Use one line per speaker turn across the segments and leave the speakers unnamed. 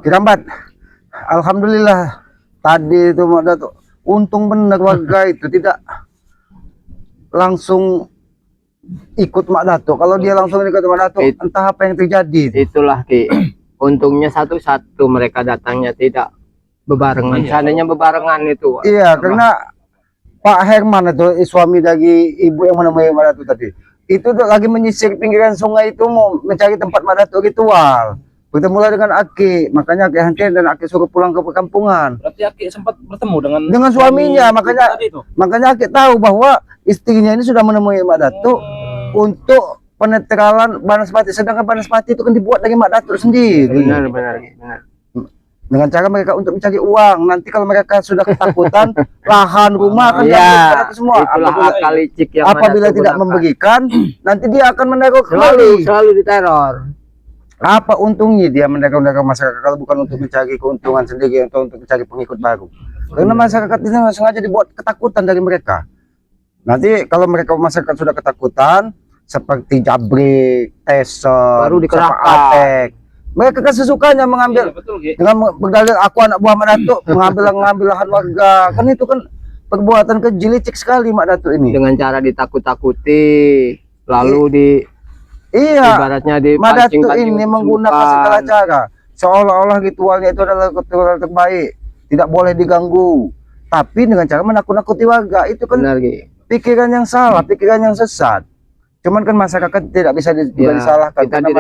Kirambat. Alhamdulillah tadi itu Mak Datuk untung benar warga itu tidak langsung ikut Mak Datuk. Kalau dia langsung ikut Mak Datuk, entah apa yang terjadi.
Itulah Ki. Untungnya satu-satu mereka datangnya tidak bebarengan. Seandainya bebarengan itu.
Iya, karena Pak Herman itu suami dari ibu yang menemui Mak Datuk tadi. Itu lagi menyisir pinggiran sungai itu mau mencari tempat Mak Datuk ritual. Bertemu dengan Aki, makanya Aki hentikan dan Aki suruh pulang ke perkampungan.
Berarti Aki sempat bertemu dengan
suaminya, makanya Aki tahu bahwa istrinya ini sudah menemui Mak Datuk untuk penetralan Banaspati. Sedangkan Banaspati itu kan dibuat dari Mak Datuk sendiri.
Benar.
Dengan cara mereka untuk mencari uang. Nanti kalau mereka sudah ketakutan, lahan rumah akan diambil semua. Apabila tidak memberikan, nanti dia akan meneror kembali.
Selalu diteror.
Apa untungnya dia meneror masyarakat kalau bukan untuk mencari keuntungan sendiri atau untuk mencari pengikut baru? Karena masyarakat ini sengaja dibuat ketakutan dari mereka. Nanti kalau masyarakat sudah ketakutan, seperti Jabrik, Teson,
baru dikerahkan.
Mereka kan sesukanya mengambil dengan berdalil aku anak buah Mak Datuk mengambil lahan warga. Kan itu kan perbuatan keji licik sekali Mak Datuk ini.
Dengan cara ditakut-takuti, lalu ibaratnya
Mak Datuk ini menggunakan segala cara. Seolah-olah ritualnya itu adalah ritual terbaik, tidak boleh diganggu. Tapi dengan cara menakut-nakuti warga itu kan pikiran yang salah, pikiran yang sesat. Cuman kan masyarakat tidak bisa disalahkan karena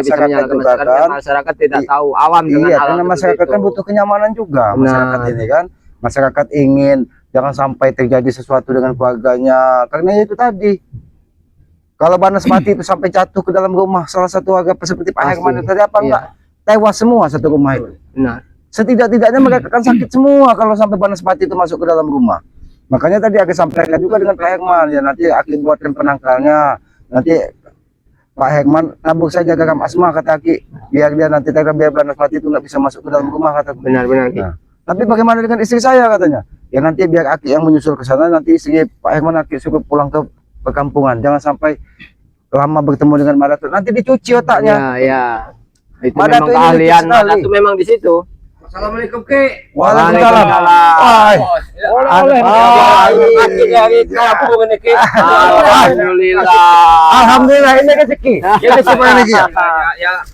masyarakat tidak tahu awam dengan
karena masyarakat kan butuh kenyamanan juga. Masyarakat ini kan masyarakat ingin jangan sampai terjadi sesuatu dengan keluarganya. Karena itu tadi kalau Banaspati itu sampai jatuh ke dalam rumah salah satu warga seperti Pak Herman tadi apa enggak tewas semua satu rumah itu. Setidak-tidaknya mereka akan sakit semua kalau sampai Banaspati itu masuk ke dalam rumah. Makanya tadi Aki sampaikan juga dengan Pak Herman ya, nanti Aki buatkan penangkalnya. Nanti Pak Herman nabur saja garam asma kata Aki, biar dia nanti biar Banaspati itu nggak bisa masuk ke dalam rumah kata.
Benar.
Tapi bagaimana dengan istri saya katanya? Ya nanti biar Aki yang menyusul ke sana, nanti istri Pak Herman Aki suruh pulang ke perkampungan. Jangan sampai lama bertemu dengan Mak Datuk, nanti dicuci otaknya.
Itu memang keahlian Mak Datuk memang di situ.
Assalamualaikum Ki.
Waalaikumsalam. Alhamdulillah ini rezeki. Ini semuanya lagi ya.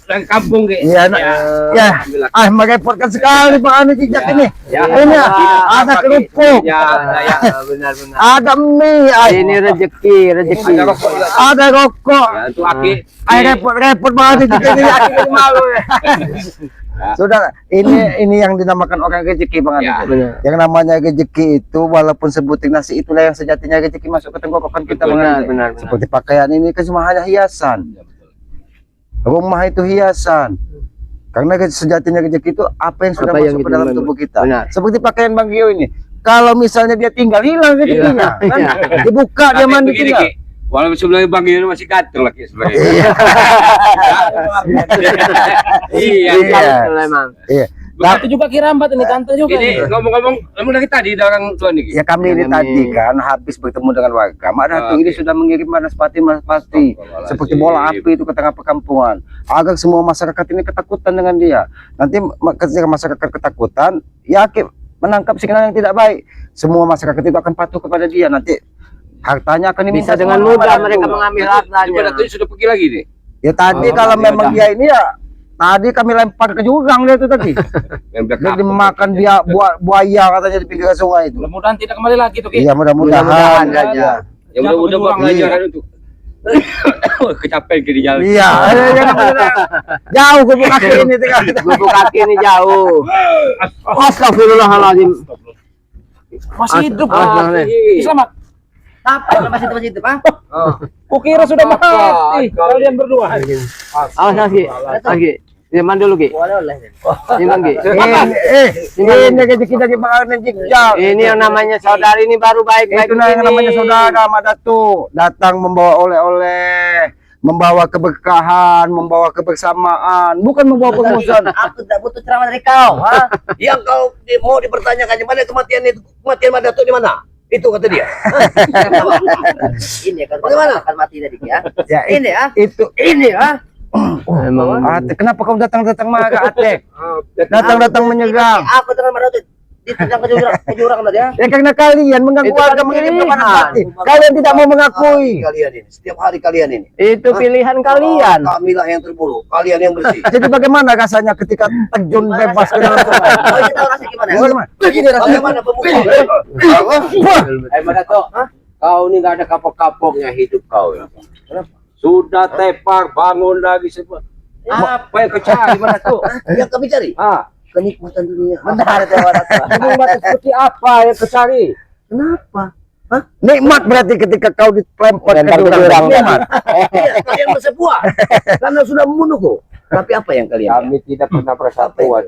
Yang kampung Ki.
Ya. Merepotkan sekali Pak Anu Jejak ini. Ini ada kerupuk.
Benar.
Ada mie.
Ini rezeki.
Ada rokok.
Itu Aki.
Repot banget ini Aki malu. Sudah, ini yang dinamakan orang rezeki Bang Andi. Yang namanya rezeki itu walaupun sebutin nasi itulah yang sejatinya rezeki masuk ke tenggorokan kita Bang Andi. Seperti pakaian ini kan cuma hanya hiasan. Rumah itu hiasan. Karena sejatinya rezeki itu apa yang sudah masuk ke dalam tubuh kita. Seperti pakaian Bang Gio ini. Kalau misalnya dia tinggal hilang rezekinya, kan? Dibuka dia mandi tinggal.
Walaupun sebelumnya Bang Gio masih ganteng lagi sebenarnya.
Iya.
Begitu juga Kirambat ini tante juga. Ini ngomong-ngomong dari tadi orang tua nih.
Ya kami ini tadi kan habis bertemu dengan warga. Mak Datuk ini sudah mengirim Banaspati seperti bola api itu ke tengah perkampungan agar semua masyarakat ini ketakutan dengan dia. Nanti ketika masyarakat ketakutan, ya menangkap signal yang tidak baik. Semua masyarakat itu akan patuh kepada dia. Nanti hartanya akan
bisa dengan mudah mereka mengambil hartanya.
Sudah pergi lagi nih.
Ya tadi kalau memang dia ini ya tadi kami lempar ke jurang dia itu tadi. Dia dimakan buaya katanya di pinggir sungai itu.
Mudah-mudahan tidak kembali lagi tuh.
Iya mudah-mudahan aja.
Ya mudah-mudahan pelajaran itu. Kecapean di jalan.
Iya. Jauh gubuk kaki ini
gubuk kaki ini jauh. Astagfirullahaladzim.
Masih hidup. Selamat.
Apa masih hidup ah?
Kukira sudah mati kalian berdua.
Awas lagi. Ini mandi dulu Ki. Ini Ki.
Ini rezeki dari Bang Andi Jejak.
Ini yang namanya saudari ini baru baik-baik.
Itu yang namanya saudara Mak Datuk. Datang membawa oleh-oleh, membawa keberkahan, membawa kebersamaan, bukan membawa permusuhan.
Aku tidak butuh ceramah dari kau, Yang kau mau dipertanyakan di mana kematian itu? Kematian Mak Datuk di mana? Itu kata dia. Ini kan bagaimana akan mati tadi ya?
Ya
ini ya.
Itu
ini ya.
Memang
Atek, kenapa kau datang-datang marah, Atek? Datang-datang menyerang.
Aku dengan Madatuk ditendang ke jurang tadi ya.
Ya karena kalian mengganggu
Itu
warga
kan
mengirim
pilihan.
kepada mati. Kalian tidak mau mengakui.
Kalian ini, setiap hari kalian ini.
itu pilihan kalian.
Kamilah yang terburuk, kalian yang bersih.
Jadi bagaimana rasanya ketika terjun bebas ke dalam sungai?
Oh, kita tahu rasanya gimana?
Bagaimana?
Bagaimana pembuka?
Madato, kau ini nggak ada kapok-kapoknya hidup kau ya. Sudah tepar, bangun lagi semua. Apa yang kau cari Madato?
Yang kami cari kenikmatan dunia.
Benar ya Madato. Emang seperti apa yang kau cari?
Kenapa?
Nikmat berarti ketika kau dilempar ke
Lempar ke
jurang.
jurang.
Nikmat.
Iya, kalian bersebuah karena sudah membunuhku. Tapi apa yang kalian?
Kami tidak pernah merasa puas,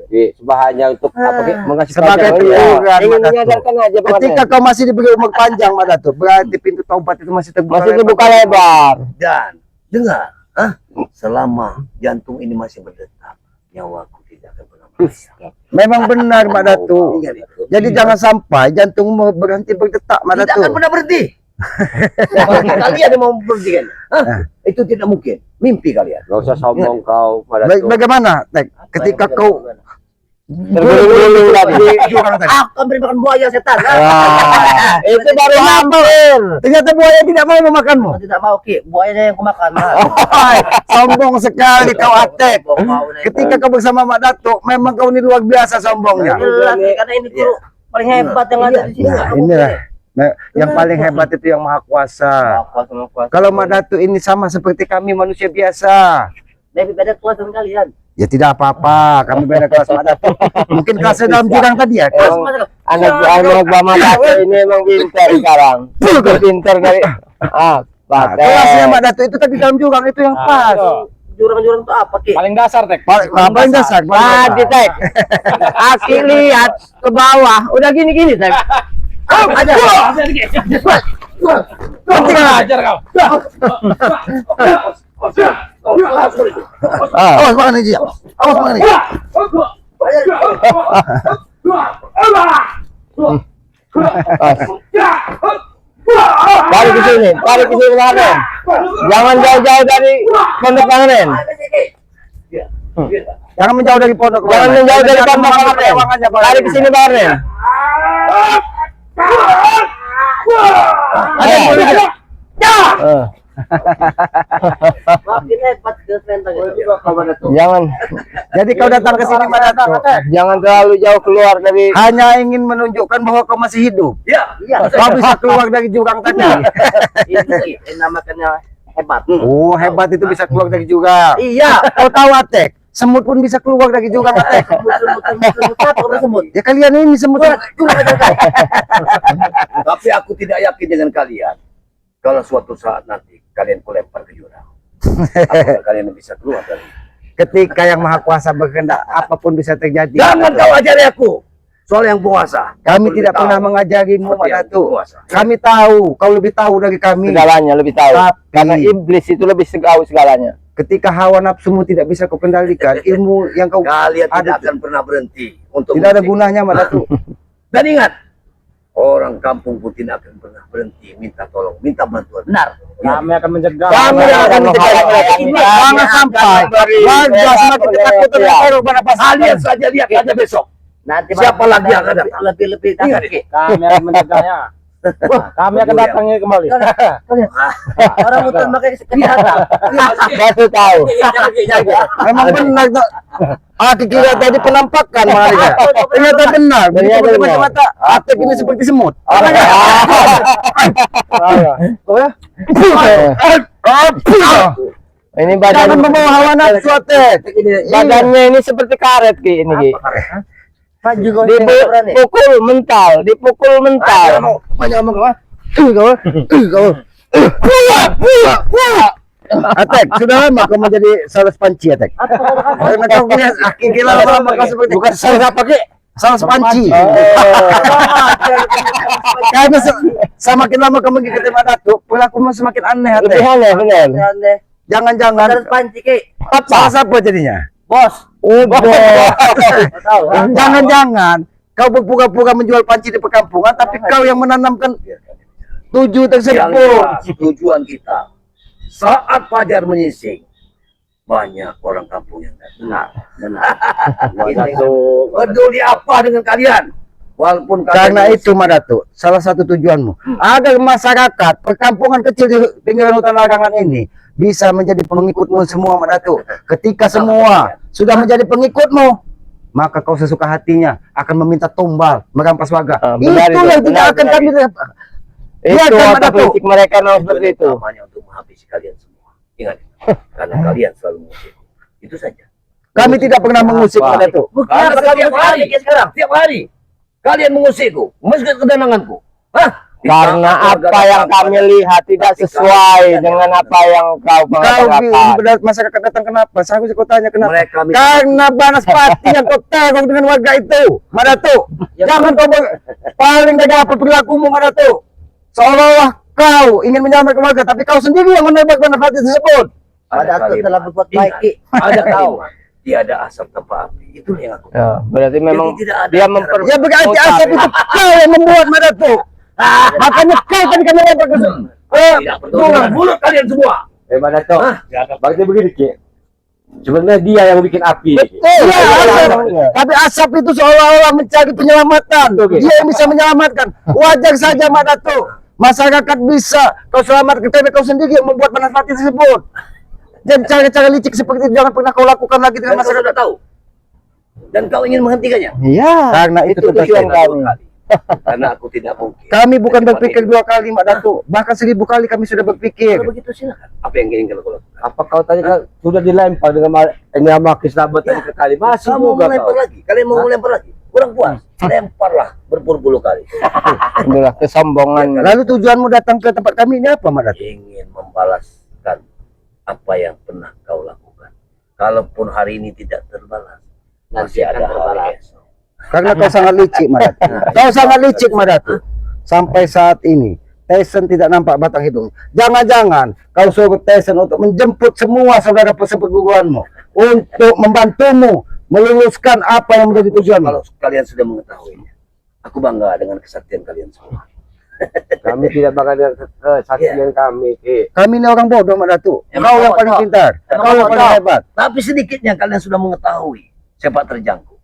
hanya untuk apa? Mengasih
Sebagai
pelajaran.
teguran,
Ingin
Madato.
menyadarkan aja
Ketika kau masih diberi umur panjang, Madato, berarti pintu taubat itu masih terbuka.
masih terbuka lebar.
Dan dengar, selama jantung ini masih berdetak, nyawaku tidak akan pernah mati.
Memang benar, Madato.
Ingat itu.
Jadi jangan sampai jantungmu berhenti berdetak,
Tidak
Madato.
akan pernah berhenti. Kalian yang mau berhenti kan? Itu tidak mungkin. Mimpi kalian.
Gak usah sombong kau Madato.
Bagaimana, Tek? Ketika kau
Tergulung-gulung lagi.
di jurang tadi.
Aku akan beri makan buaya setan.
Itu baru mampir.
Ternyata buaya tidak mau memakanmu.
Aku tidak mau Ki, buayanya yang kumakan.
Hai, sombong sekali kau, Atek. Ketika kau bersama Mak Datuk, memang kau ini luar biasa sombongnya.
Karena ini guru paling hebat yang ada di sini.
Nah, inilah. Nah, yang paling hebat itu yang Maha Kuasa. Kalau Mak Datuk ini sama seperti kami manusia biasa.
Lebih beda kelas dengan kalian.
Ya tidak apa-apa, kami beda kelas Mak Datuk. Mungkin kelasnya dalam jurang tadi ya. Kelas
Anak Mama Dato ini emang pintar sekarang. Pintar kali.
Nah, kelasnya Mak Datuk itu tadi dalam jurang itu yang pas.
Jurang-jurang itu apa Ki?
Paling dasar Tek.
Paling dasar.
Tadi Tek. Aki lihat ke bawah, udah gini-gini Tek.
Aja.
Ajar kau.
Awas makan ini, awas makan ini.
Tarik ke sini Raden. Jangan jauh-jauh dari pondok Raden.
Jangan menjauh dari pondok.
Jangan menjauh dari pondok Raden. Tarik ke sini Raden.
Makin hebat ke tentang itu.
Jangan
Jadi kau datang ke sini Mak Datuk
jangan terlalu jauh keluar dari
hanya ingin menunjukkan bahwa kau masih hidup.
Iya, iya.
Kau bisa keluar dari jurang tadi.
Itu sih namakannya hebat.
Oh, hebat itu bisa keluar dari jurang.
Iya.
Kau tahu, Atek? Semut pun bisa keluar dari jurang, Atek.
Semut.
Ya kalian ini semut.
Tapi aku tidak yakin dengan kalian. Kalau suatu saat nanti kalian kulempar ke jurang, apakah kalian bisa keluar dari?
Ketika yang Maha Kuasa berkehendak, apapun bisa terjadi.
Jangan kau ajari aku soal yang penguasa.
Kami
Aku
tidak
lebih
pernah
tahu
mengajarimu,
seperti
Mak
yang
Datuk.
penguasa.
Kami tahu, kau lebih tahu dari kami.
segalanya, lebih tahu.
Tapi-
Karena iblis itu lebih tahu segalanya.
Ketika hawa nafsumu tidak bisa kau kendalikan, ilmu yang kau
Kalian tidak
ada
akan pernah berhenti untuk
tidak ada
musik.
gunanya, Mak Datuk.
Dan ingat, orang kampung pun tidak akan pernah berhenti minta tolong, minta bantuan. Benar.
Kami akan mencegah.
Kami akan jangan sampai warga semakin ketakutan dan teror pada pas
Kalian saja lihat aja besok.
Nanti
Siapa lagi yang akan datang?
lebih
Ingat,
Ki.
Kami akan mencegahnya. Kami akan datangnya kembali.
Orang hutan pakai kelihatan.
Baru tahu.
memang benar tuh. Kira tadi penampakan makanya. Ternyata benar.
Ternyata
Begitu
benar.
mata Atek ini seperti semut.
Ini
Jangan
badan
membawa hawa nafsu, Atek.
badannya ini seperti karet Ki ini Ki. Dipukul mental, dipukul mental.
Banyak ngomong apa? Kau. Atek, sudah lama kau menjadi sales panci, Atek. Karena kau punya gila lama kau seperti bukan sales apa, Ki? Sales panci. Karena semakin lama kau mengikuti Mak Datuk, perilakumu semakin aneh,
Lebih
Atek.
aneh benar.
Jangan-jangan
Harus panci Ki.
salah siapa jadinya?
Bos.
Tahu. Jangan-jangan kau berpura-pura menjual panci di perkampungan, tapi kau yang menanamkan tujuh
Yang
tersebut.
jelas, tujuan kita saat fajar menyising, banyak orang kampung yang datang.
Datuk.
Peduli apa dengan kalian? Walaupun
Karena
kalian
itu Madatu, salah satu tujuanmu agar masyarakat perkampungan kecil di pinggiran hutan larangan ini bisa menjadi pengikutmu semua Madatu. Ketika semua sudah menjadi pengikutmu, maka kau sesuka hatinya akan meminta tumbal, merampas warga.
Benar
Itu
itu,
yang tidak
benar,
akan
benar.
kami
Itu
kan,
otak
Madatu.
politik mereka no seperti itu.
namanya untuk menghabisi kalian semua. Ingat, karena kalian selalu mengusir. Itu saja.
Kami tidak pernah mengusik
Apa?
Madatu.
Karena setiap hari, sekarang, setiap hari kalian mengusikku, mengusik ketenanganku. Hah?
Karena
Ditangkap
apa
warga
yang
datang.
kami lihat tidak
Tapi
sesuai
kalian
dengan
tidak
apa yang kau
Kau
mengatakan.
benar masyarakat datang kenapa? Saya kau tanya kenapa?
Mereka minta
Karena Banaspati yang kau teror dengan warga itu, Madatu. Jangan kau paling tidak apa perilakumu, Madatu. Seolah-olah kau ingin menyelamatkan warga, tapi kau sendiri yang menembak Banaspati tersebut.
Madatu
kalimat.
telah berbuat
Ingat,
baik, Ki.
ada kalimat. Tiada asap tanpa api. Itu yang aku.
Ya, berarti memang
Jadi tidak ada
dia
cara
Ya berarti asap itu kau yang membuat, Madatu. Makanya kau tadi kami lempar ke sana.
Tidak perlu dengan mulut kalian semua.
Datuk. Berarti begini, Ki. Sebenarnya dia yang bikin api. Ki.
Iya, asap. Tapi asap itu seolah-olah mencari penyelamatan. Dia yang bisa menyelamatkan. Wajar saja, Madatu. Masyarakat bisa kau selamatkan, tapi kau sendiri yang membuat Banaspati tersebut. Dan cara-cara licik seperti itu jangan pernah kau lakukan lagi
Dan
dengan
kau
masyarakat.
sudah tahu. Dan kau ingin menghentikannya.
Iya.
Karena itu tugas
tujuan
Dua
kami.
kali. Karena aku tidak mungkin.
Kami bukan
Secepat
berpikir
ini.
2 kali, Mak Datu. Bahkan 1000 kali kami sudah berpikir.
Kalau begitu silakan. Apa yang ingin kau lakukan?
Apa kau tadi kan sudah dilempar dengan nama Kisrabat tadi ke kali? Masih
Kamu
juga
melempar
kau.
lagi. Kalian mau melempar lagi. Kurang puas. Lemparlah berpuluh-puluh kali.
Itulah kesombongan.
Lalu tujuanmu datang ke tempat kami ini apa, Mak Datu?
Ingin membalaskan apa yang pernah kau lakukan. Kalaupun hari ini tidak terbalas,
Nanti
masih
akan
ada
terbalas.
hari esok.
Karena kau sangat licik, Mak Datu. Kau sangat licik, Mak Datu. Sampai saat ini Tyson tidak nampak batang hidung. Jangan-jangan kau suruh Tyson untuk menjemput semua saudara perguruanmu untuk membantumu meluluskan apa yang menjadi tujuanmu.
Kalau kalian sudah mengetahuinya, aku bangga dengan kesaktian kalian semua.
Kami tidak bakal dengan kesaksian kami, Ki.
Kami ini orang bodoh, Mak Datu.
Emang
Kau yang
kau
paling
bodoh?
pintar.
Emang
Kau yang
kau
paling
bodoh?
hebat.
Tapi sedikitnya kalian sudah mengetahui sepak terjangku.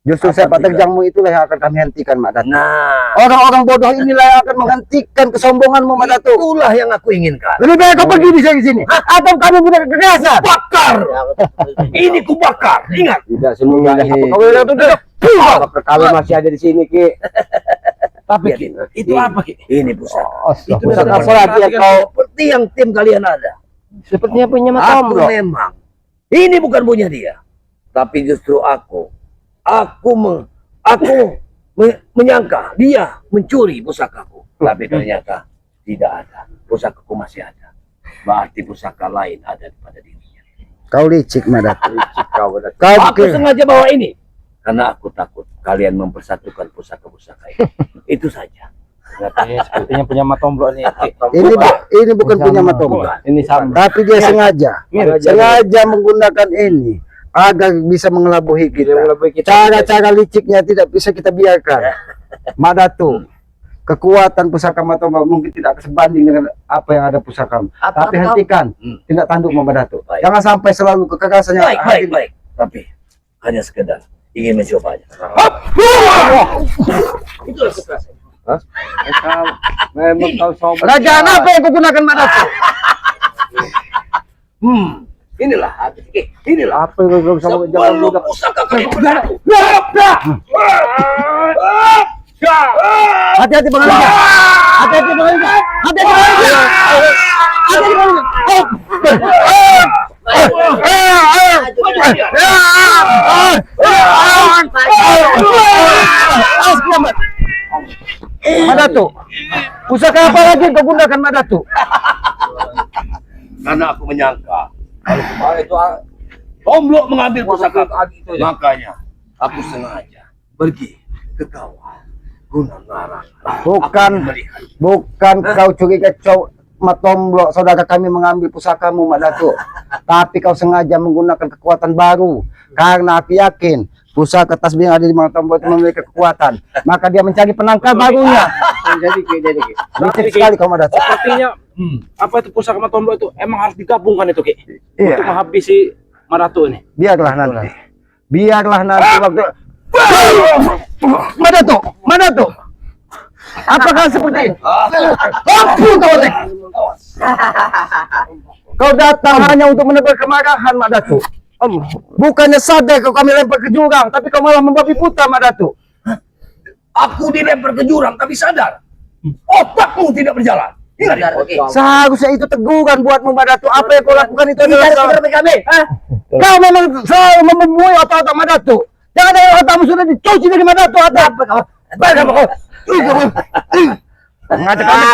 Justru
Apa
sepak
tidak?
terjangmu itulah yang akan kami hentikan, Mak Datu.
Nah,
Orang-orang bodoh inilah yang akan menghentikan kesombonganmu, Mak Datu.
itulah yang aku inginkan.
Lebih baik kau pergi di sini. Atau kamu punya kekerasan.
Bakar! Ini ku bakar. Ingat.
Tidak semudah
Apa
ini.
kau bilang itu dah?
Apakah kami masih ada di sini, Ki?
Tapi itu apa? Ini pusaka.
Itu
Pusaka apa lagi yang kau
Seperti yang tim kalian ada.
sepertinya punya
Aku
Matombro.
memang ini bukan punya dia, tapi justru aku menyangka dia mencuri pusakaku, tapi ternyata tidak ada. Pusakaku masih ada. Berarti pusaka lain ada pada dirinya.
Kau licik, Mak Datu.
kau benar?
Kau
Aku
pikir-
sengaja bawa ini karena aku takut kalian mempersatukan pusaka-pusaka ini. Itu saja.
Sepertinya punya Matombro nih.
ini bukan punya Matombro.
Ini sama.
Tapi dia sengaja
Sengaja.
menggunakan ini agar bisa mengelabui
Dia
kita.
lebih kita.
Cara-cara liciknya tidak bisa kita biarkan. Mak Datu, kekuatan pusaka Matombro mungkin tidak sebanding dengan apa yang ada pusakamu. Tapi hentikan, tidak tanduk Mak Datu.
Baik.
Jangan sampai selalu kekerasannya.
Baik. Tapi hanya sekedar ingin mencobanya. Itulah kekerasan.
Memang kau sombong.
Kerajaan apa yang kau gunakan, Mak Datu?
Inilah hati. Inilah.
Apa yang kau sombong? Jangan
Sebelum
mudah.
pusaka kalian bersatu.
Hati-hati pengalingan. Hati-hati pengalingan. Hati-hati pengalingan. Hati-hati pengalingan. Mak Datu, pusaka apa lagi yang kau gunakan, Mak Datu?
Karena aku menyangka kalau kemarin itu Tomblok mengambil pusaka itu, makanya aku sengaja pergi ke kawah Gunung Larang.
Bukan kau curiga Matombro, saudara kami mengambil pusakamu, Mak Datu. Tapi kau sengaja menggunakan kekuatan baru. Karena aku yakin pusaka tasbih yang ada di Matombro itu memiliki kekuatan. Maka dia mencari penangkal barunya.
jadi Ki.
Licik sekali kau Madato.
Sepertinya apa itu pusaka Matomblo itu emang harus digabungkan itu Ki.
Iya.
Untuk menghabisi Madato ini.
Biarlah nanti. Biarlah nanti waktu. Madato. Apakah seperti ampun kau Tek? Kau datang hanya untuk menebar kemarahan Madato. Bukannya sadar kau kami lempar ke jurang, tapi kau malah membabi buta Madato.
Aku dilempar ke jurang tapi sadar. Otakmu tidak berjalan.
Benar, oke.
Seharusnya itu teguran buatmu Madato. Apa yang kau lakukan itu adalah
Tidak
salah.
seperti kami.
Kau memang selalu membuai otak-otak Madato. Jangan ada otakmu sudah dicuci dari Madato otak. Baiklah kau. Ngajak kami.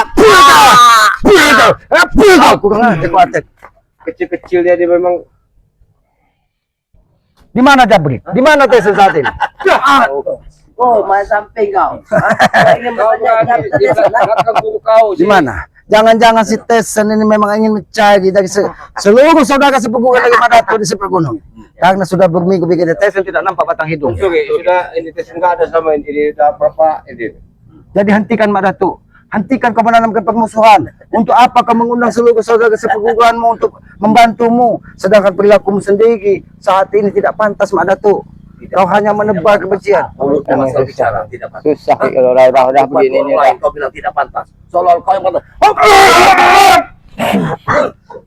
Kau kurang ajar kau Atek.
Kecil-kecil dia memang
Di mana Jabrik? Di mana Tesa saat ini?
Oh, main samping kau. Ingin bertanya
kau
Di mana? Jangan-jangan si Tesan ini memang ingin mencari dari seluruh saudara sepupukan dari Madato di sepergunung. Karena sudah berminggu bikin Tesan tidak nampak batang hidung.
sudah ini tes enggak ada sama ini udah berapa ini.
Jadi hentikan Madato. Hentikan kau menanamkan permusuhan. Untuk apa kau mengundang seluruh saudara sepupukanmu untuk membantumu, sedangkan perilakumu sendiri saat ini tidak pantas Madato. Kau hanya menebar kebencian.
Mulutmu asal bicara tidak pantas.
Susah kalau udah begini
Orang
nih.
lain kau bilang tidak pantas. Seolah kau yang pantas.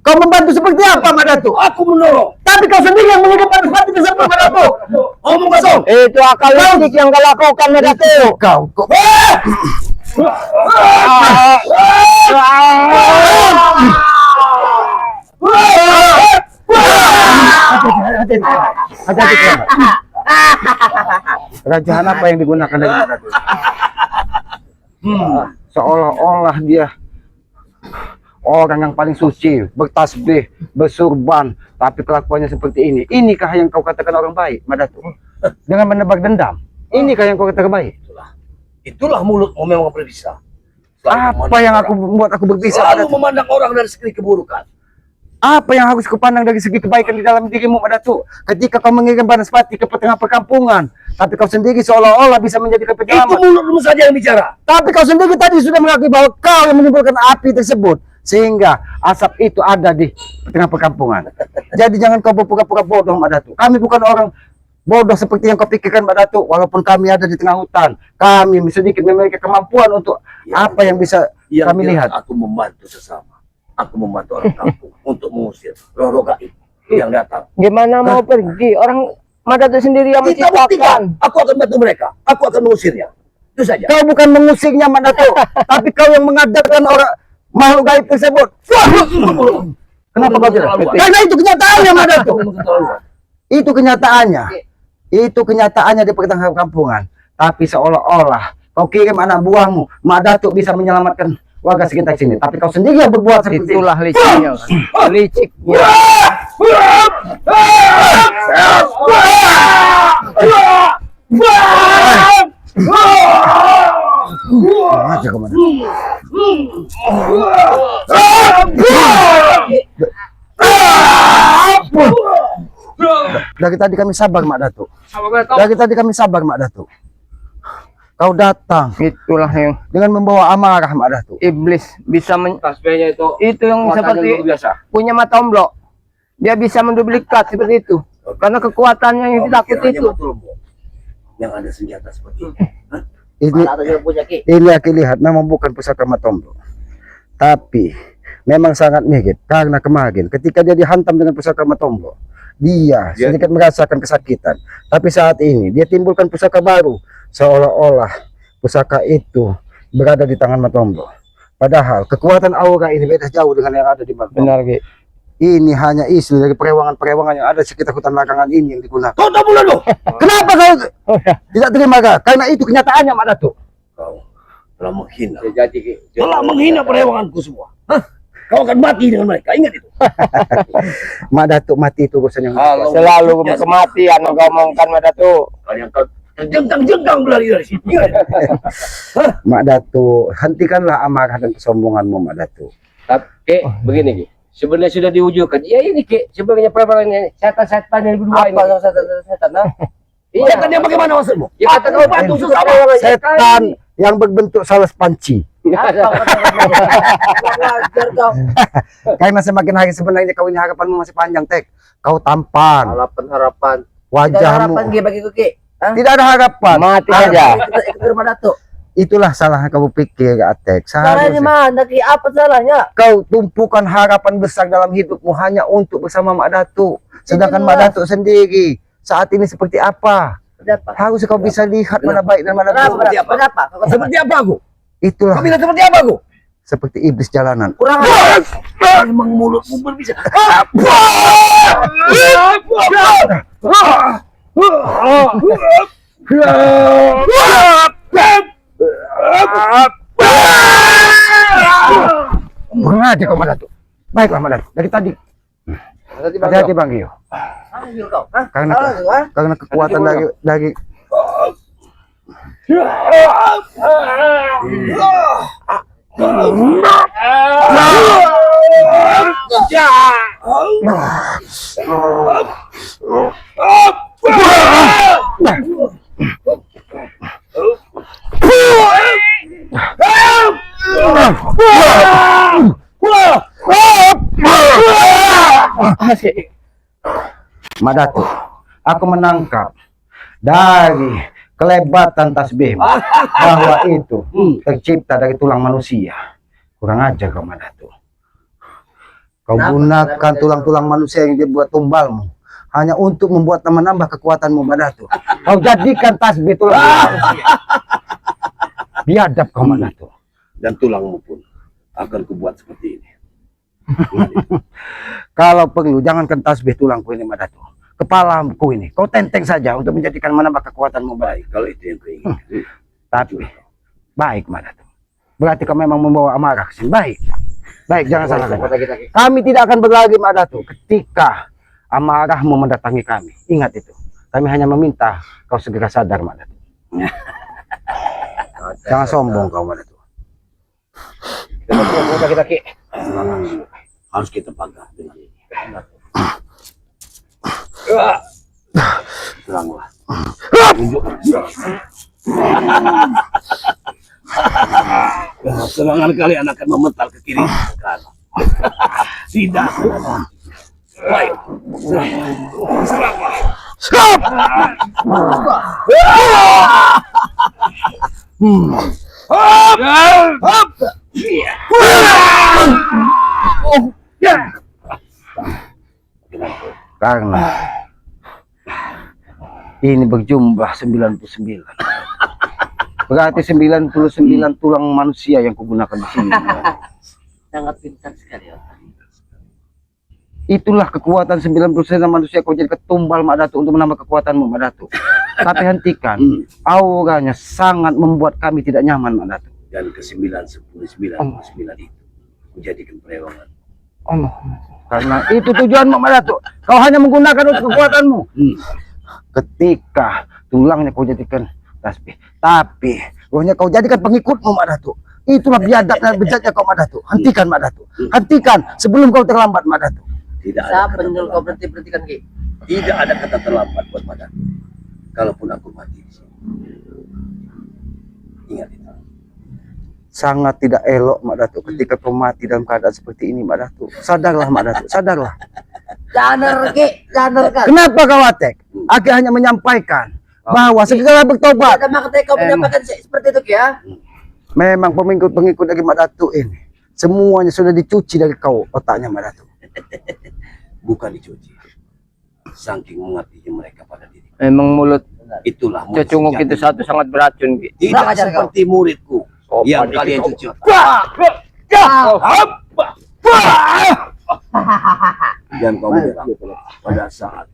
Kau membantu seperti apa Madato?
Aku menolong.
Tapi kau sendiri yang menghidupkan seperti seperti Madato.
Omong kosong.
Itu akal licik yang kau lakukan Madato.
Kau. Kerajaan apa yang digunakan dari Madato? Seolah-olah dia orang yang paling suci, bertasbih, bersurban, tapi kelakuannya seperti ini. Inikah yang kau katakan orang baik, Madato? Dengan menebar dendam. Inikah yang kau katakan baik?
Itulah mulutmu memang berbisa.
Apa yang aku membuat aku berbisa?
Selalu
Madato?
memandang orang dari segi keburukan.
Apa yang harus kupandang dari segi kebaikan di dalam dirimu, Madato? Ketika kau mengirim Banaspati ke tengah perkampungan, tapi kau sendiri seolah-olah bisa menjadikan
Itu
penyelamat.
mulutmu saja yang bicara.
Tapi kau sendiri tadi sudah mengakui bahwa kau yang menimbulkan api tersebut, sehingga asap itu ada di tengah perkampungan. Jadi jangan kau berpura-pura bodoh, Madato. Kami bukan orang bodoh seperti yang kau pikirkan, Madato. Walaupun kami ada di tengah hutan, kami sedikit memiliki kemampuan untuk apa yang bisa kami lihat.
Aku membantu sesama. Aku membantu orang kampung untuk mengusir roh-roh gaib yang datang.
Gimana mau pergi? Orang Madato sendiri yang
Kita buktikan.
menciptakan.
Aku akan bantu mereka. Aku akan mengusirnya. Itu saja.
Kau bukan mengusirnya, Madato, tapi kau yang mengadapkan orang makhluk gaib tersebut. Kenapa kau tidak? Karena itu kenyataannya, Madato. Itu kenyataannya. Itu kenyataannya di pertengahan kampungan. Tapi seolah-olah kau kirim anak buahmu, Madato bisa menyelamatkan warga sekitar sini. Tapi kau sendiri yang berbuat seperti itu.
Itulah liciknya. Liciknya.
Aja kau, Madato. Dari tadi kami sabar, Mak Datuk. Dari tadi kami sabar, Mak Datuk. Kau datang
Itulah yang
dengan membawa amarah, Mak Datuk.
iblis bisa
tasbihnya itu
yang seperti
biasa.
punya mata omblok. Dia bisa menduplikat seperti itu. Karena kekuatannya yang ditakut itu.
Yang ada senjata seperti ini.
Ini aku lihat memang bukan pusaka Matombo, tapi memang sangat mirip karena kemarin ketika dia dihantam dengan pusaka Matombo, dia sedikit merasakan kesakitan. Tapi saat ini dia timbulkan pusaka baru, seolah-olah pusaka itu berada di tangan Matombo. Padahal kekuatan aura ini beda jauh dengan yang ada di Matombo.
Benar, Ki.
Ini hanya isu dari perewangan-perewangan yang ada di sekitar hutan larangan ini yang digunakan.
Kau tak boleh dong.
Kenapa kau tidak terima, Kak? Karena itu kenyataannya, Mak Datuk.
Kau telah menghina.
Jadi
Telah menghina perewanganku semua. Hah? Kau akan mati dengan mereka. Ingat itu.
Mak Datuk mati itu urusan yang
Selalu kematian engkau omongkan Madato.
Kalian kau terjengkang-jengkang berlari dari sini. Ingat.
Mak Datuk, hentikanlah amarah dan kesombonganmu, Mak Datuk.
Tapi begini Ki. Sebenarnya sudah diwujudkan. Ya ini Ki, sebenarnya permalannya setan-setan yang berdua ini.
Setan?
Iya.
Setan yang bagaimana maksudmu?
Ya kata kau bantu sesama.
Setan yang berbentuk salas panci.
Wajar kau.
Karena semakin hari sebenarnya kau ini harapanmu masih panjang, Tek. Kau tampan,
Harapan.
Tidak ada
wajahmu.
harapan Ki bagiku Ki. Hah?
Tidak ada harapan.
Mati aja.
Ikut rumah Datuk.
Itulah salah kamu pikir, Atek.
Salahnya
Seharusnya
mana Ki? Apa salahnya?
kau tumpukan harapan besar dalam hidupmu hanya untuk bersama Mak Datuk. Sedangkan Mak Datuk sendiri saat ini seperti apa?
Kenapa?
Harus kau bisa lihat mana baik dan mana
Kenapa?
buruk.
Kenapa?
Seperti apa aku?
Itulah
Kau bilang seperti apa aku?
seperti iblis jalanan.
Kurang
Memang mulutmu berbisa.
Kurang aja kau Mak Datuk. Baiklah Mak Datuk. Dari tadi hati-hati Bang Gio.
Ayo kau. Hah?
Karena
Salah kau, hah?
karena kekuatan dari Mak Datuk, aku menangkap dari kelebatan tasbih bahwa itu tercipta dari tulang manusia. Kurang ajar kau Mak Datuk. Kau gunakan tulang-tulang manusia yang dibuat tumbalmu hanya untuk membuat menambah kekuatanmu Mak Datuk. Kau jadikan tasbih tulang manusia. Biadab kau Mak Datuk.
Dan tulangmu pun akan kubuat seperti ini.
Kalau perlu jangankan tasbih tulangku ini Mak Datuk. Kepalaku ini kau tenteng saja untuk menjadikan menambah kekuatanmu baik.
Kalau itu yang keinginkan.
Tapi baik Mak Datuk. Berarti kau memang membawa amarah ke sini. Baik. Baik, jangan salahkan. Kami tidak akan berlagi Mak Datuk ketika amarahmu mendatangi kami. Ingat itu. Kami hanya meminta kau segera sadar Mak Datuk. Jangan sombong kau Mak Datuk.
Harus kita bangga dengan ini. Teranglah. Serangan kalian akan memental ke kiri ke kanan. Tidak. Baik. Seranglah.
Karena ini berjumlah 99. Berarti 99 tulang manusia yang kugunakan di sini.
Sangat pintar sekali.
Itulah kekuatan 99 manusia kau jadi ketumbal Mak Datuk untuk menambah kekuatanmu Mak Datuk. Tapi hentikan. Auranya sangat membuat kami tidak nyaman Mak Datuk.
Dan ke-9, 10, 9 itu menjadikan perewangan.
Allah. Karena itu tujuanmu Mak Datuk. Kau hanya menggunakan untuk kekuatanmu. Ketika tulangnya kau jadikan tasbih, tapi rohnya kau jadikan pengikutmu Mak Datuk. Itulah biadab dan bejatnya kau Mak Datuk. Hentikan Mak Datuk. Hentikan sebelum kau terlambat Mak Datuk.
Tidak ada
Siapa
kata
yang kau
terlambat.
berhentikan Ki?
Tidak ada kata terlambat buat Mak Datuk. Kalaupun aku mati di sini. Ingat itu.
Sangat tidak elok Mak Datuk ketika kau mati dalam keadaan seperti ini Mak Datuk. Sadarlah Mak Datuk, sadarlah.
Sadar Ki, sadar kan?
Kenapa kau Atek? Aki hanya menyampaikan bahwa segera bertobat.
Ada makanya kau menyampaikan seperti itu Ki ya?
Memang pengikut-pengikut dari Mak Datuk ini semuanya sudah dicuci dari kau otaknya Mak Datuk.
Bukan dicuci. Saking mengabdinya mereka pada diri.
Memang mulut
Itulah murid
cecunguk
sejati.
itu satu sangat beracun. Ki.
Tidak
Kurang ajar kau.
seperti muridku yang
Sopan
kalian
itu.
cuci otak. Dan kau menyerang pada saat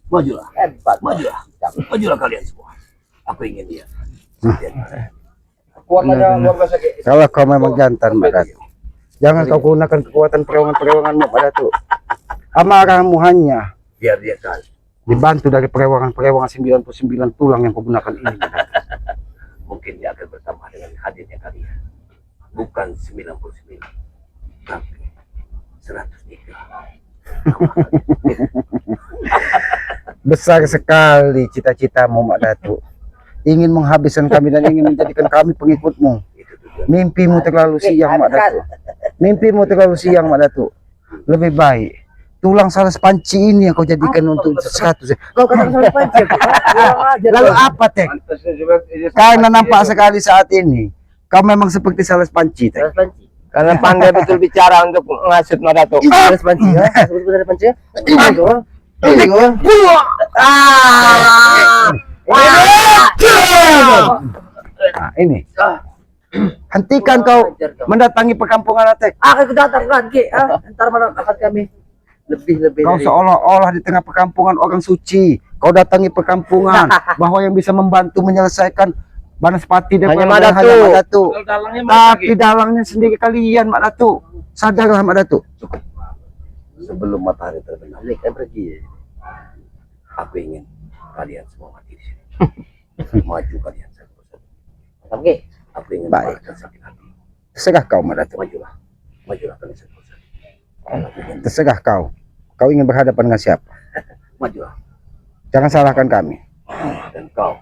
majulah,
Hebat.
majulah kalian semua. Aku ingin dia.
Kuatnya luar biasa Ki.
Kalau kau memang jantan Mak Datuk, jangan kau gunakan kekuatan perewangan-perewanganmu Mak Datuk. Amarahmu hanya
Biar dia kalah.
dibantu dari perewangan-perewangan 99 tulang yang kau gunakan ini Mak Datuk.
Mungkin dia akan bertambah dengan hadirnya kalian. Bukan 99.
Kaki 103.
Besar sekali cita-citamu, Mak Datuk. Ingin menghabiskan kami dan ingin menjadikan kami pengikutmu. Mimpimu terlalu siang, Mak Datuk. Mimpimu terlalu siang, Mak Datuk. Lebih baik tulang salas panci ini yang kau jadikan untuk 100.
Kau katakan salah panci.
Lalu apa, Tek? Karena nampak sekali saat ini kau memang seperti salas panci, Tek.
Salah panci. Karena pandai betul bicara untuk ngasut Mak Datuk. Salah panci ya. Sebut salah panci ya.
Nah, ini. Hentikan kau mendatangi perkampungan, Tek.
Aku datang kan, Ki. Ntar malam akan kami lebih
Kau seolah-olah di tengah perkampungan orang suci. Kau datangi perkampungan bahwa yang bisa membantu menyelesaikan Banaspati dan
Hanya Mak
hanya
Datuk.
Mak Datuk.
Dalangnya
Tapi dalangnya sendiri kalian, Mak Datuk. Sadarlah, Mak Datuk.
Sebelum matahari terbenam,
Kita pergi.
aku ingin kalian semua mati di sini. Maju kalian satu-satu.
Oke.
Aku ingin
Baik.
membalaskan sakit hati.
Terserah kau, Mak Datuk.
Majulah. Majulah kalian satu-satu. Aku ingin
Terserah kau. Kau ingin berhadapan dengan siapa?
majulah.
Jangan salahkan kami.
Dan kau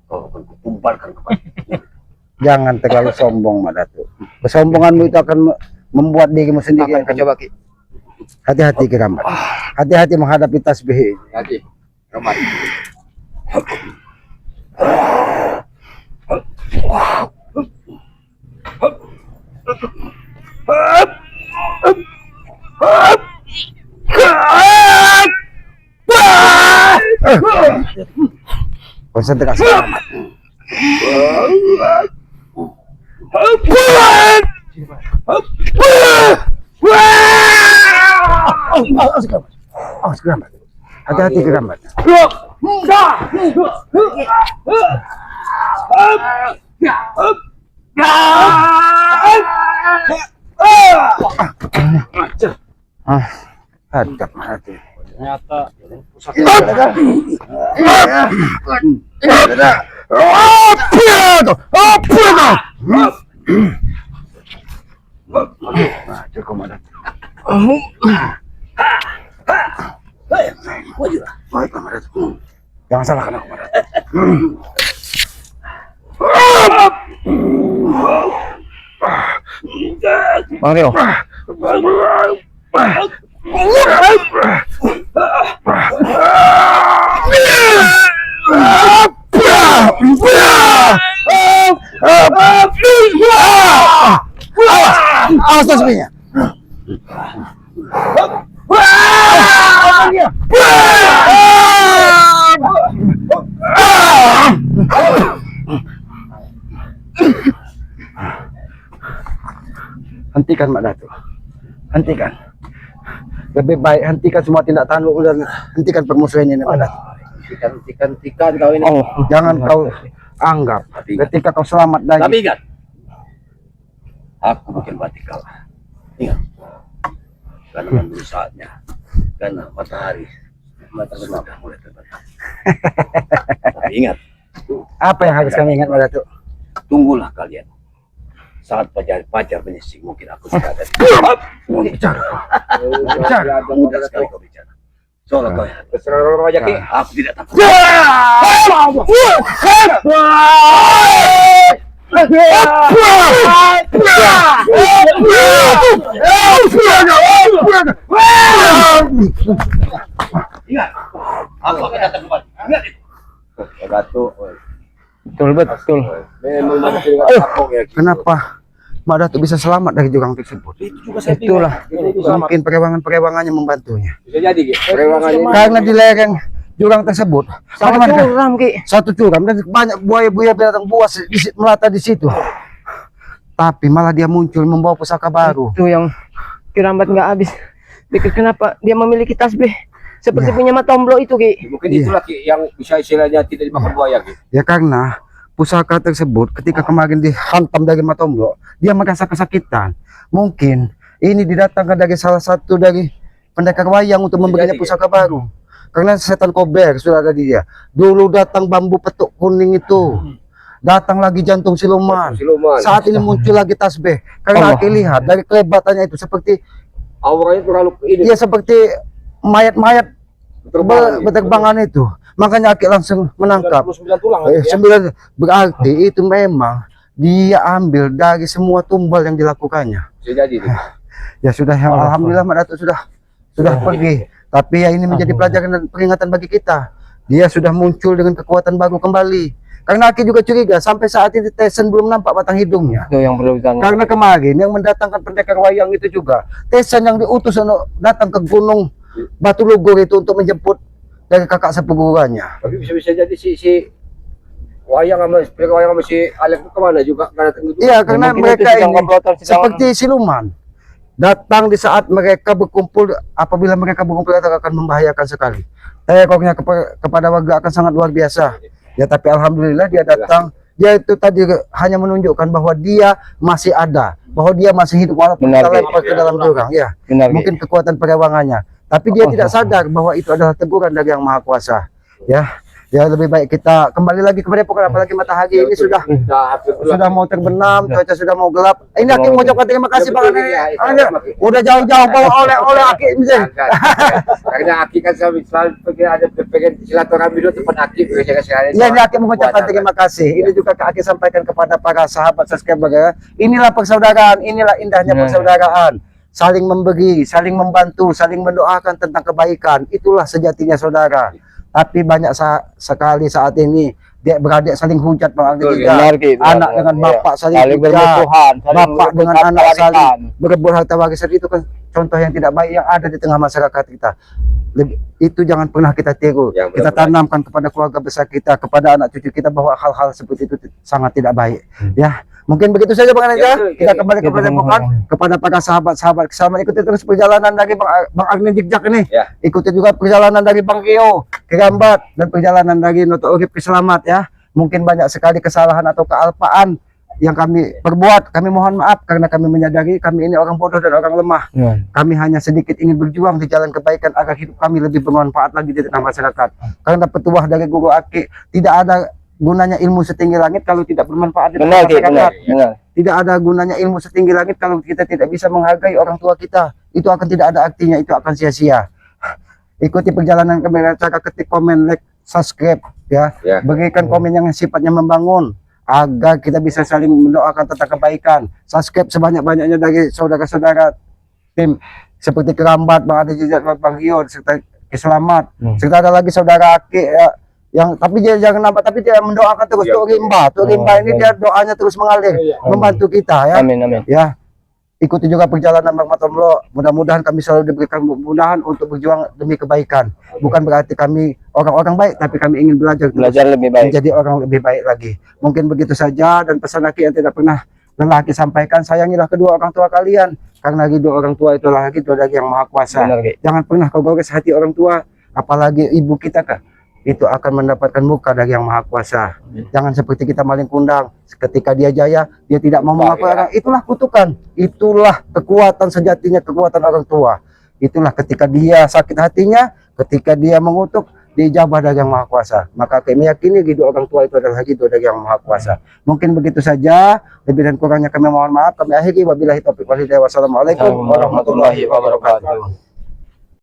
akan kutumbalkan kepada
Jangan terlalu sombong, Mak Datuk. Kesombonganmu itu akan membuat dirimu sendiri
Akan
akan
coba, Ki.
hati-hati Kirambat. Hati-hati menghadapi tasbih ini.
Hati. Ramai.
Konsentrasi Kirambat. Awas Kirambat. Hati-hati Kirambat. Hadap hati.
ternyata
Nah, cukup Mak Datuk.
majulah.
Baik, Mak Datuk. Jangan salahkan aku, Mak Datuk.
Bang Rio.
Awas tasbihnya. Hentikan Mak Datuk. Hentikan. Lebih baik hentikan semua tindak tanduk dan hentikan permusuhan ini Mak Datuk.
Tikan kau ini.
Oh, jangan kau anggap ketika kau selamat
Tapi
dari
ingat, aku bukan mati kalah. Ingat, karena menunggu saatnya, karena matahari sudah mulai terbenam. Tapi ingat,
apa yang harus kami ingat Mak Datuk?
tunggulah kalian. Saat pajar menyising, mungkin aku sudah ada.
Bicara.
Mudah sekali kau bicara. Soalnya kau
aja Ki.
aku tidak takut. Ingat, aku akan datang kembali. Ingat itu.
Betul.
Kenapa Mak Datuk bisa selamat dari jurang tersebut?
Itulah.
Mungkin perewangan-perewangannya membantunya.
bisa jadi Ki. Perewangan ini
Karena di lereng jurang tersebut
Sangat
bagaimana?
curam Ki.
Satu curam dan banyak buaya-buaya binatang buas melata di situ. Tapi malah dia muncul membawa pusaka baru.
Itu yang Kirambat nggak habis. Pikir kenapa dia memiliki tasbih seperti
Ya.
punya Matomblo itu Ki.
mungkin itulah Ki yang bisa istilahnya tidak dimakan buaya Ki.
Ya karena pusaka tersebut ketika kemarin dihantam dari Matomblo, dia merasa kesakitan. Mungkin ini didatangkan dari salah satu dari pendekar wayang untuk memberinya
Jadi,
pusaka baru. Karena setan kober sudah ada di dia. Dulu datang bambu petuk kuning itu. datang lagi jantung siluman.
Siluman.
Saat ini muncul lagi tasbih. Karena Aki lihat dari kelebatannya itu seperti
Auranya terlalu ini.
dia seperti mayat-mayat berterbangan itu. Makanya Aki langsung menangkap.
99 tulang.
9 berarti itu memang dia ambil dari semua tumbal yang dilakukannya.
Bisa jadi itu.
Ya sudah, ya alhamdulillah Mak Datuk sudah pergi. Tapi ya ini menjadi pelajaran dan peringatan bagi kita. Dia sudah muncul dengan kekuatan baru kembali. Karena Aki juga curiga sampai saat ini Tesen belum nampak batang hidungnya.
Itu yang perlu ditanya.
Karena kemarin yang mendatangkan pendekar wayang itu juga Tesen yang diutus untuk datang ke Gunung Batu Lugur itu untuk menjemput dari kakak sepupuannya.
Tapi bisa jadi si wayang sama si Alex itu kemana juga karena tunggu.
Iya, karena
Mungkin
mereka
itu sedang
ini
komplotan, sedang-
seperti siluman. Datang di saat mereka berkumpul, apabila mereka berkumpul akan membahayakan sekali. Ekornya kepada warga akan sangat luar biasa. Ya, tapi alhamdulillah dia datang. Dia itu tadi hanya menunjukkan bahwa dia masih ada, bahwa dia masih hidup walaupun
Benar,
kita
Ki.
lempar ke dalam jurang. Ya,
Benar, Ki.
mungkin kekuatan perewangannya. Tapi dia tidak sadar bahwa itu adalah teguran dari Yang Maha Kuasa. Ya lebih baik kita kembali lagi kepada pokok, apalagi matahari ini sudah mau terbenam, cuaca sudah mau gelap. Ini Aki mengucapkan terima kasih Bang. Udah jauh-jauh bawa oleh Aki ini.
Karena Aki kan selalu pengen ada pengen silaturahmi dulu tempat Aki biasanya sekali.
Ya, ini Aki mengucapkan terima kasih. Ini juga Aki sampaikan kepada para sahabat subscriber ya. Inilah persaudaraan, inilah indahnya persaudaraan. Saling memberi, saling membantu, saling mendoakan tentang kebaikan. Itulah sejatinya saudara. Tapi banyak sekali saat ini dia beradik saling hujat Bang Aldi juga.
Benar, Ki, benar,
Anak dengan
benar.
bapak saling
Saling
hujat.
bermusuhan, saling
Bapak
berebut
dengan
harta
anak saling
warisan.
berebut harta warisan. Itu kan contoh yang tidak baik yang ada di tengah masyarakat kita. Itu jangan pernah kita tiru.
Yang
Kita
benar-benar.
tanamkan kepada keluarga besar kita, kepada anak cucu kita bahwa hal-hal seperti itu sangat tidak baik. Ya, mungkin begitu saja Bang Anja.
Ya, betul.
Kita kembali
Kita
kepada
kembali.
bukan kepada para sahabat-sahabat sama ikuti terus perjalanan dari Bang Agni Jikjak ini.
Ya.
Ikuti juga perjalanan dari Bang Rio ke Gambat dan perjalanan dari Noto Urip ke Selamat ya. Mungkin banyak sekali kesalahan atau kealpaan yang kami perbuat. Kami mohon maaf karena kami menyadari kami ini orang bodoh dan orang lemah.
Ya.
Kami hanya sedikit ingin berjuang di jalan kebaikan agar hidup kami lebih bermanfaat lagi di tengah masyarakat. Karena petuah dari Guru Aki, tidak ada gunanya ilmu setinggi langit kalau tidak bermanfaat di tengah
Benar, Ki,
masyarakat.
benar.
Tidak ada gunanya ilmu setinggi langit kalau kita tidak bisa menghargai orang tua kita. Itu akan tidak ada artinya, itu akan sia-sia. Ikuti perjalanan kami, cara ketik komen, like, subscribe ya.
Ya.
Berikan komen yang sifatnya membangun agar kita bisa saling mendoakan tentang kebaikan. Subscribe sebanyak-banyaknya dari saudara-saudara tim seperti Kerambat, Bang Ade Jejak, Bang Rio, serta Keselamat. Serta ada lagi saudara Aki ya, yang tapi dia jangan nampak, tapi dia mendoakan terus.
Ya.
Tuk Rimba ini dia doanya terus mengalir membantu kita ya.
Amin, amin.
Ya, ikuti juga perjalanan Bang Matomlo. Mudah-mudahan kami selalu diberikan kemudahan untuk berjuang demi kebaikan. Bukan berarti kami orang-orang baik, tapi kami ingin belajar terus
Belajar lebih baik.
menjadi orang lebih baik lagi. Mungkin begitu saja, dan pesan Aki yang tidak pernah lelah Aki sampaikan, sayangilah kedua orang tua kalian, karena ridho orang tua itulah ridho dari Yang Maha Kuasa.
Benar, Ki.
Jangan pernah kau gores hati orang tua, apalagi ibu kita Kak. Itu akan mendapatkan muka dari Yang Maha Kuasa. Jangan seperti kita maling kundang, ketika dia jaya dia tidak mau mengakui orang. Itulah kutukan, itulah kekuatan sejatinya, kekuatan orang tua. Itulah ketika dia sakit hatinya, ketika dia mengutuk, dijabah dari Yang Maha Kuasa. Maka kami meyakini ridho orang tua itu adalah ridho dari Yang Maha Kuasa. Mungkin begitu saja, lebih dan kurangnya kami mohon maaf. Kami akhiri, wabillahi taufiq wal hidayah. Wassalamualaikum warahmatullahi wabarakatuh.